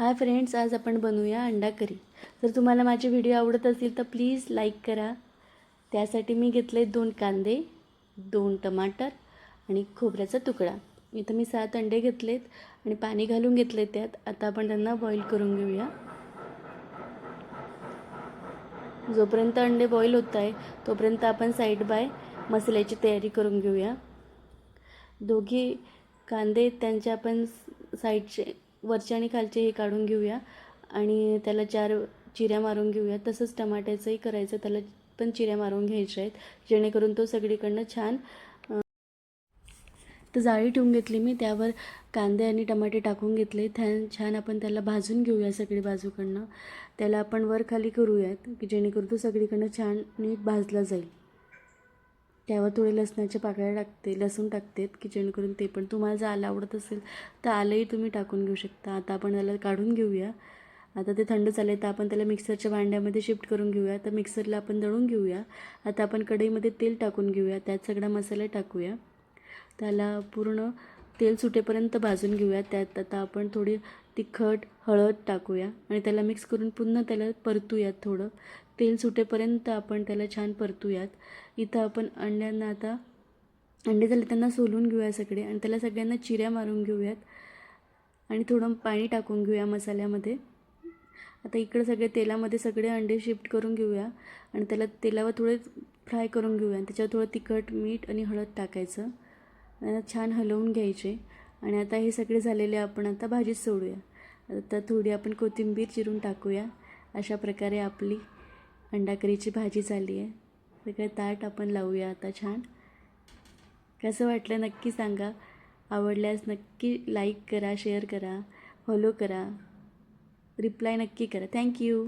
Hi friends, आज आपण बनवूया अंडा करी। जर तुम्हाला माझे व्हिडिओ आवडत असतील तर प्लीज लाईक करा। त्यासाठी मी घेतले 2 कांदे, 2 टमाटर आणि खोबऱ्याचा तुकडा। इथं मी 7 अंडे घेतलेत आणि पाणी घालून घेतले त्यात। आता आपण त्यांना बॉईल करून घेऊया। जोपर्यंत अंडे बॉईल होत आहे तोपर्यंत आपण साइड बाय मसाल्याची तयारी करून घेऊया। दोघी कांदे त्यांचे आपण साईडचे वरचे आणि खालचे हे काढून घेऊया आणि त्याला 4 चिऱ्या मारून घेऊया। तसंच टमाट्याचंही करायचं, त्याला पण चिऱ्या मारून घ्यायच्या आहेत जेणेकरून तो सगळीकडनं छान। तर जाळी ठेवून घेतली मी, त्यावर कांदे आणि टमाटे टाकून घेतले। छान आपण त्याला भाजून घेऊया सगळी बाजूकडनं। त्याला आपण वर खाली करूयात की जेणेकरून तो सगळीकडनं छान नीट भाजला जाईल। त्यावर थोडे लसणाच्या पाकळ्या टाकते, लसूण टाकते की जेणेकरून ते पण तुम्हाला जर आलं आवडत असेल तर आलंही तुम्ही टाकून घेऊ शकता। आता आपण त्याला काढून घेऊया। आता ते थंड झाले तर आपण त्याला मिक्सरच्या भांड्यामध्ये शिफ्ट करून घेऊया। तर मिक्सरला आपण दळून घेऊया। आता आपण कढईमध्ये तेल टाकून घेऊया, त्यात सगळा मसाला टाकूया, त्याला पूर्ण तेल सुटेपर्यंत भाजून घेऊया। त्यात आता आपण थोडी तिखट हळद टाकूया आणि त्याला मिक्स करून पुन्हा त्याला परतूयात। थोडं तेल सुटेपर्यंत आपण त्याला छान परतूयात। इथं आपण अंड्यांना आता अंडे झाले त्यांना सोलून घेऊया सगळे आणि त्याला सगळ्यांना चिऱ्या मारून घेऊयात आणि थोडं पाणी टाकून घेऊया मसाल्यामध्ये। आता इकडे सगळे तेलामध्ये सगळे अंडे शिफ्ट करून घेऊया आणि त्याला तेलावर थोडे फ्राय करून घेऊया आणि त्याच्यावर थोडं तिखट मीठ आणि हळद टाकायचं आणि छान हलवून घ्यायचे। आणि आता हे सगळे झालेले आपण आता भाजीत सोडूया। आता थोडी आपण कोथिंबीर चिरून टाकूया। अशा प्रकारे आपली अंडा करीची भाजी झाली आहे। सगळं ताट आपण लावूया आता छान। कसं वाटलं नक्की सांगा। आवडल्यास नक्की लाईक करा, शेअर करा, फॉलो करा, रिप्लाय नक्की करा। थँक्यू।